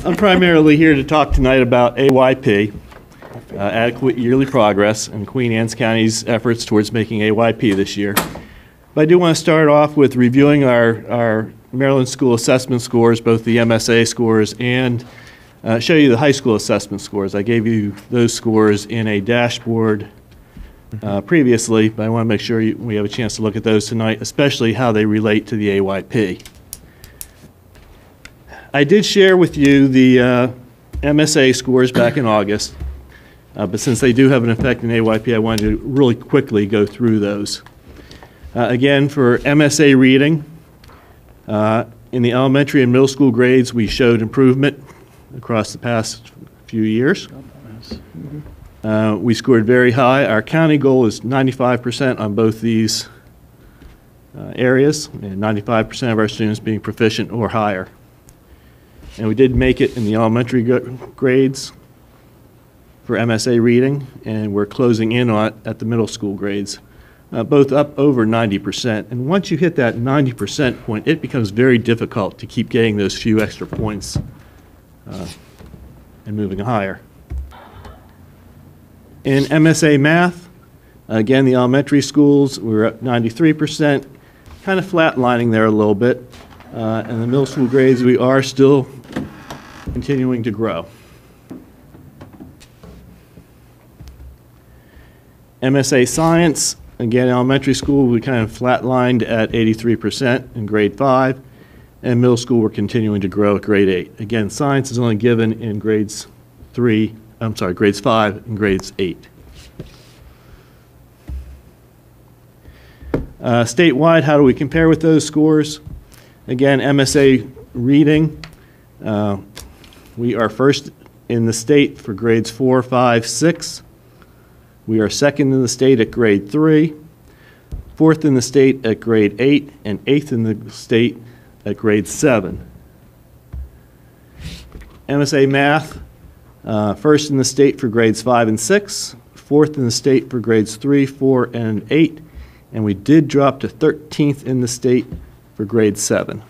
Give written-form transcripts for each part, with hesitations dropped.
I'm primarily here to talk tonight about AYP, adequate yearly progress, and Queen Anne's County's efforts towards making AYP this year. But I do want to start off with reviewing our Maryland school assessment scores, both the MSA scores and show you the high school assessment scores. I gave you those scores in a dashboard previously, but I want to make sure we have a chance to look at those tonight, especially how they relate to the AYP. I did share with you the MSA scores back in August, but since they do have an effect in AYP, I wanted to really quickly go through those. Again, for MSA reading, in the elementary and middle school grades, we showed improvement across the past few years. We scored very high. Our county goal is 95% on both these areas, and 95% of our students being proficient or higher. And we did make it in the elementary grades for MSA reading, and we're closing in on it at the middle school grades, both up over 90%. And once you hit that 90% point, it becomes very difficult to keep getting those few extra points and moving higher. In MSA math, again, the elementary schools, we're up 93%, kind of flatlining there a little bit. And the middle school grades, we are still continuing to grow. MSA Science, again, elementary school, we kind of flatlined at 83% in grade 5, and middle school, we're continuing to grow at grade 8. Again, science is only given in grades 5 and grades 8. Statewide, how do we compare with those scores? Again, MSA reading, we are first in the state for grades 4, 5, 6. We are second in the state at grade 3, fourth in the state at grade 8, and eighth in the state at grade 7. MSA math, first in the state for grades 5 and 6, fourth in the state for grades 3, 4, and 8, and we did drop to 13th in the state for grade 7.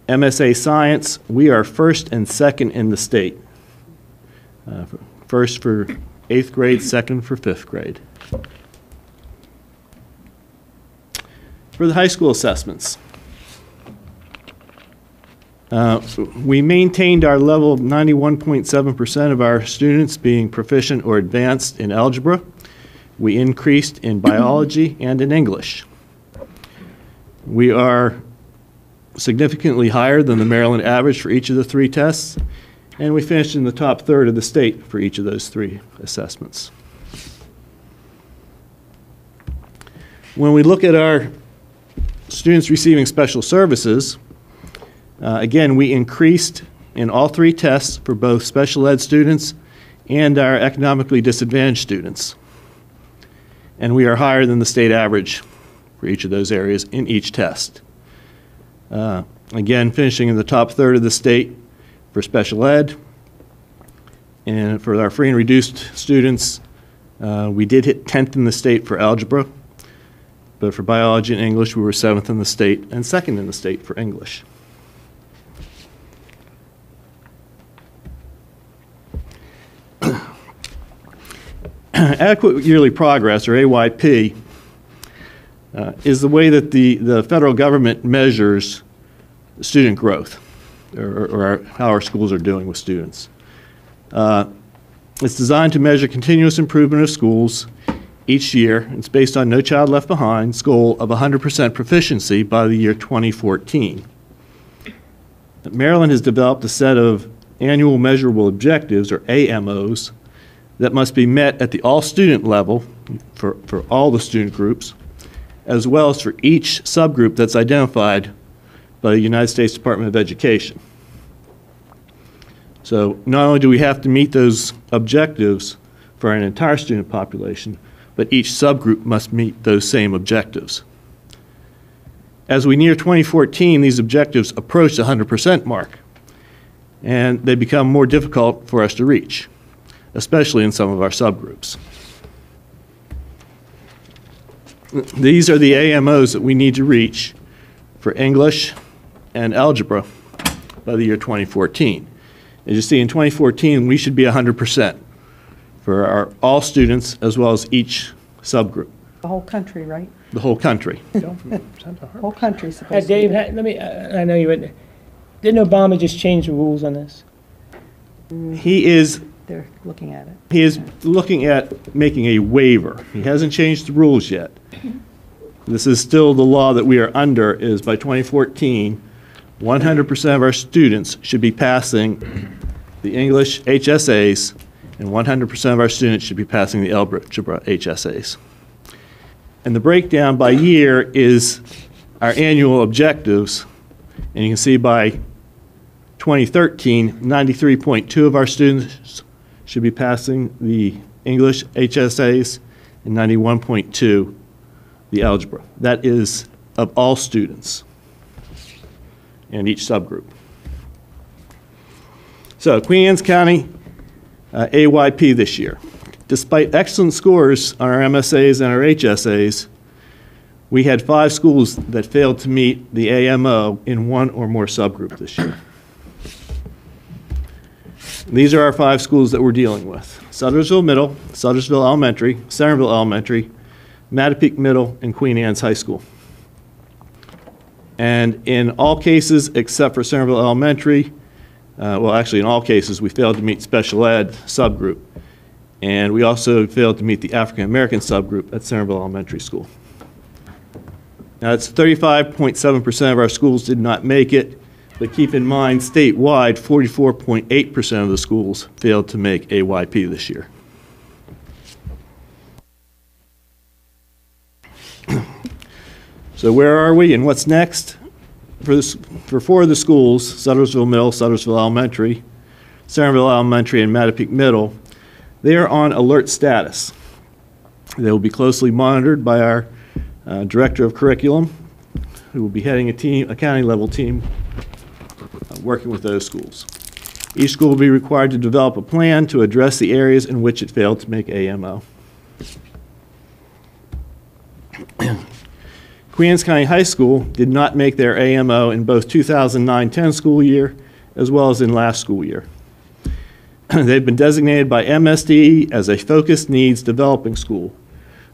MSA Science, we are first and second in the state. First for 8th grade, second for 5th grade. For the high school assessments, we maintained our level of 91.7% of our students being proficient or advanced in algebra. We increased in biology and in English. We are significantly higher than the Maryland average for each of the 3 tests, and we finished in the top third of the state for each of those 3 assessments. When we look at our students receiving special services, again, we increased in all 3 tests for both special ed students and our economically disadvantaged students. And we are higher than the state average for each of those areas in each test. Again, finishing in the top third of the state for special ed. And for our free and reduced students, we did hit 10th in the state for algebra, but for biology and English, we were 7th in the state and 2nd in the state for English. Adequate yearly progress, or AYP, is the way that the federal government measures student growth, or how our schools are doing with students. It's designed to measure continuous improvement of schools each year. It's based on No Child Left Behind's goal of 100% proficiency by the year 2014. Maryland has developed a set of annual measurable objectives, or AMOs, that must be met at the all-student level for all the student groups, as well as for each subgroup that's identified by the United States Department of Education. So not only do we have to meet those objectives for an entire student population, but each subgroup must meet those same objectives. As we near 2014, these objectives approach the 100% mark, and they become more difficult for us to reach, especially in some of our subgroups. These are the AMOs that we need to reach for English, and algebra by the year 2014. As you see, in 2014, we should be 100% for all students as well as each subgroup. The whole country, right? The whole country. Whole country's supposed to Dave, be. let me, I know you would, didn't Obama just change the rules on this? He is They're looking at it. He is looking at making a waiver. He hasn't changed the rules yet. This is still the law that we are under, is by 2014, 100% of our students should be passing the English HSAs, and 100% of our students should be passing the algebra HSAs. And the breakdown by year is our annual objectives, and you can see by 2013, 93.2 of our students should be passing the English HSAs and 91.2 the algebra. That is of all students and each subgroup. So Queen Anne's County AYP this year. Despite excellent scores on our MSAs and our HSAs, we had 5 schools that failed to meet the AMO in one or more subgroup this year. These are our 5 schools that we're dealing with: Suttersville Middle, Suttersville Elementary, Centerville Elementary, Mattapique Middle, and Queen Anne's High School. And in all cases except for Centerville Elementary, well, actually in all cases, we failed to meet special ed subgroup. And we also failed to meet the African American subgroup at Centerville Elementary School. Now, it's 35.7% of our schools did not make it, but keep in mind, statewide, 44.8% of the schools failed to make AYP this year. So where are we and what's next? For 4 of the schools, Suttersville Middle, Suttersville Elementary, Centerville Elementary, and Mattapique Middle, they are on alert status. They will be closely monitored by our Director of Curriculum, who will be heading a county-level team working with those schools. Each school will be required to develop a plan to address the areas in which it failed to make AMO. Queen Anne's County High School did not make their AMO in both 2009-10 school year as well as in last school year. They've been designated by MSD as a focused needs developing school,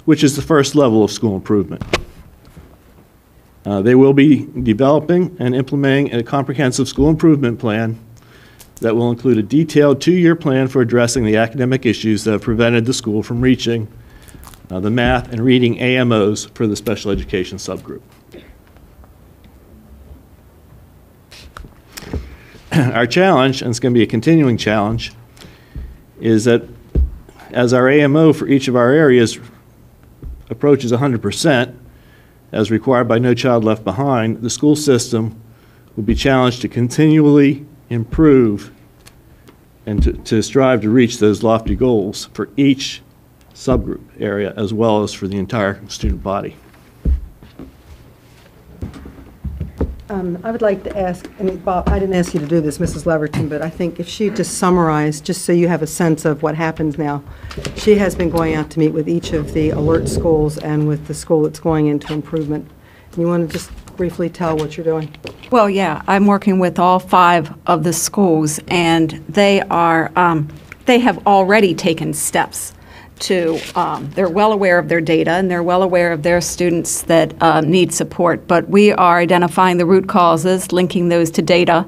which is the first level of school improvement. They will be developing and implementing a comprehensive school improvement plan that will include a detailed 2-year plan for addressing the academic issues that have prevented the school from reaching the math and reading AMOs for the special education subgroup. Our challenge, and it's going to be a continuing challenge, is that as our AMO for each of our areas approaches 100%, as required by No Child Left Behind, the school system will be challenged to continually improve and to strive to reach those lofty goals for each subgroup area as well as for the entire student body. I would like to ask, and Bob, I didn't ask you to do this, Mrs. Leverton, but I think if she just summarized, just so you have a sense of what happens now. She has been going out to meet with each of the alert schools and with the school that's going into improvement. You want to just briefly tell what you're doing? Well, yeah, I'm working with all 5 of the schools, and they have already taken steps to, they're well aware of their data and they're well aware of their students that need support, but we are identifying the root causes, linking those to data,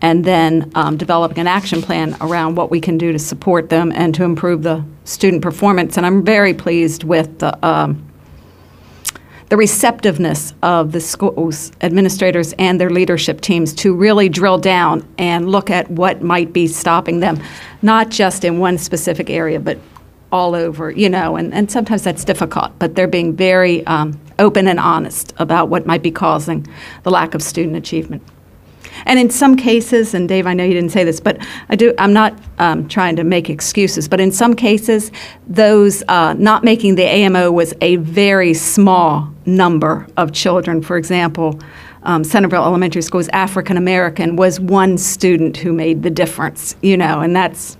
and then developing an action plan around what we can do to support them and to improve the student performance. And I'm very pleased with the receptiveness of the schools, administrators, and their leadership teams to really drill down and look at what might be stopping them, not just in one specific area, but all over, you know, and sometimes that's difficult, but they're being very open and honest about what might be causing the lack of student achievement. And in some cases, and Dave, I know you didn't say this, but I'm not trying to make excuses, but in some cases, those not making the AMO was a very small number of children. For example, Centerville Elementary School's African American was 1 student who made the difference, you know, and that's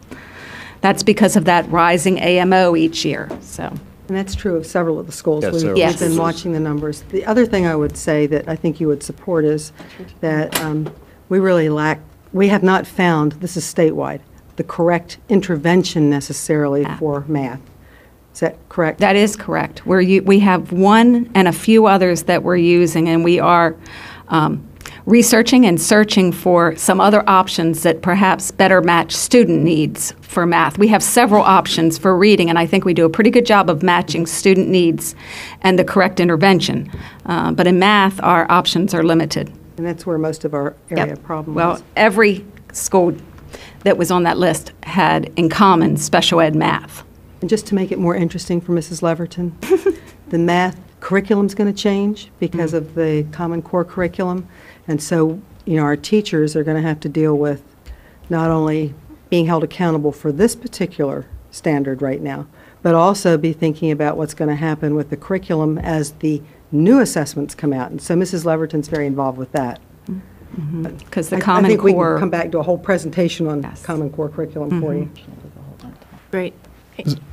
because of that rising AMO each year. So And that's true of several of the schools. Yes, We've several we've been schools. watching the numbers. The other thing I would say that I think you would support is that we really lack, we have not found, this is statewide, the correct intervention necessarily for math. Is that correct? That is correct. We have one and a few others that we're using, and we are researching and searching for some other options that perhaps better match student needs for math. We have several options for reading, and I think we do a pretty good job of matching student needs and the correct intervention. But in math, our options are limited. And that's where most of our area Yep. problem Well, is. every school that was on that list had in common special ed math. And just to make it more interesting for Mrs. Leverton, the math curriculum's going to change because of the Common Core curriculum. And so, our teachers are going to have to deal with not only being held accountable for this particular standard right now, but also be thinking about what's going to happen with the curriculum as the new assessments come out. And so Mrs. Leverton's very involved with that. Because the I Common think we can Core. come back to a whole presentation on Yes. Common Core curriculum for you. Great.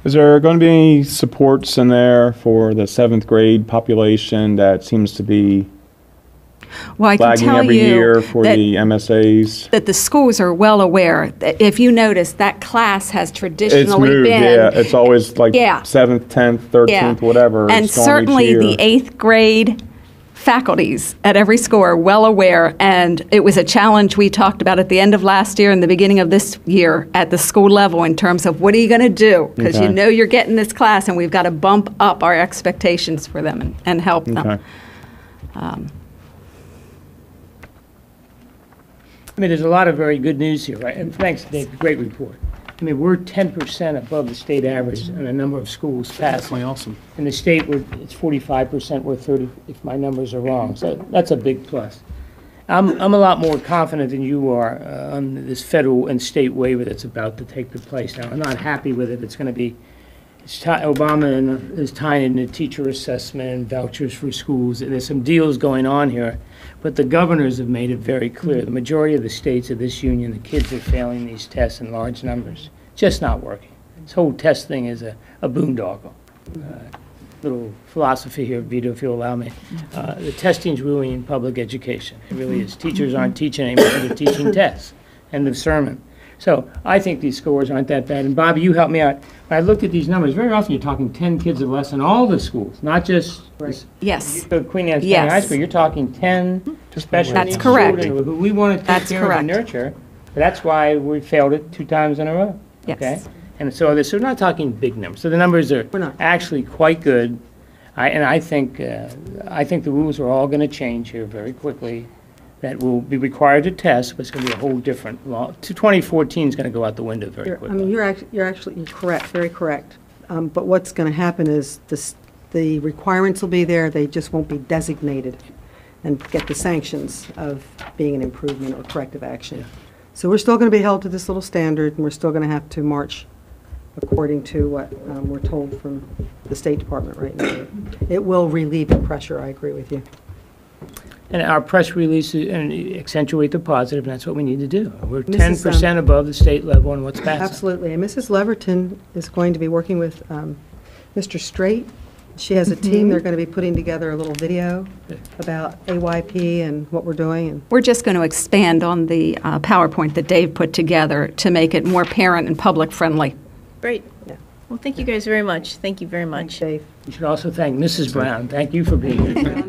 Is there going to be any supports in there for the 7th grade population that seems to be Well, I can flagging tell every year you for that, the MSAs? that the schools are well aware. That if you notice, that class has It's traditionally moved, been. yeah. It's always like Yeah. 7th, 10th, 13th, whatever. And It's gone each certainly year. the 8th grade faculties at every school are well aware, and it was a challenge we talked about at the end of last year and the beginning of this year at the school level in terms of what are you going to do? Because you Okay. know you're getting this class, and we've got to bump up our expectations for them and help them. Okay. I mean, there's a lot of very good news here, right? And thanks, Dave, great report. I mean, we're 10% above the state average in a number of schools passing. awesome. In the state, it's 45%, we're 30, if my numbers are wrong. So that's a big plus. I'm a lot more confident than you are on this federal and state waiver that's about to take place now. I'm not happy with it. It's going to be, Obama is tying in the teacher assessment and vouchers for schools, and there's some deals going on here. But the governors have made it very clear. The majority of the states of this union, the kids are failing these tests in large numbers. Just not working. This whole test thing is a boondoggle. Little philosophy here, Vito, if you'll allow me. The testing's ruining public education. It really is. Teachers aren't teaching anymore. They're teaching tests. End of sermon. So I think these scores aren't that bad. And Bobby, you helped me out. When I looked at these numbers, very often you're talking 10 kids or less in all the schools, not just Yes. Queen Anne's County Yes. High School. You're talking 10 special That's needs correct. children who we want to take That's care of and correct. nurture. That's why we failed it 2 times in a row. Yes. Okay? And so we're not talking big numbers. So the numbers are We're not. actually quite good. I think the rules are all going to change here very quickly. That will be required to test, but it's going to be a whole different law. 2014 is going to go out the window very quickly. You're correct, very correct. But what's going to happen is the requirements will be there, they just won't be designated and get the sanctions of being an improvement or corrective action. So we're still going to be held to this little standard, and we're still going to have to march according to what we're told from the State Department right now. It will relieve the pressure, I agree with you. And our press releases and accentuate the positive, and that's what we need to do. We're Mrs. 10% above the state level on what's passing. Absolutely. And Mrs. Leverton is going to be working with Mr. Straight. She has a team. They're going to be putting together a little video about AYP and what we're doing. And We're just going to expand on the PowerPoint that Dave put together to make it more parent and public friendly. Great. Yeah. Well, thank you guys very much. Thank you very much. Dave. You should also thank Mrs. Brown. Thank you for being here.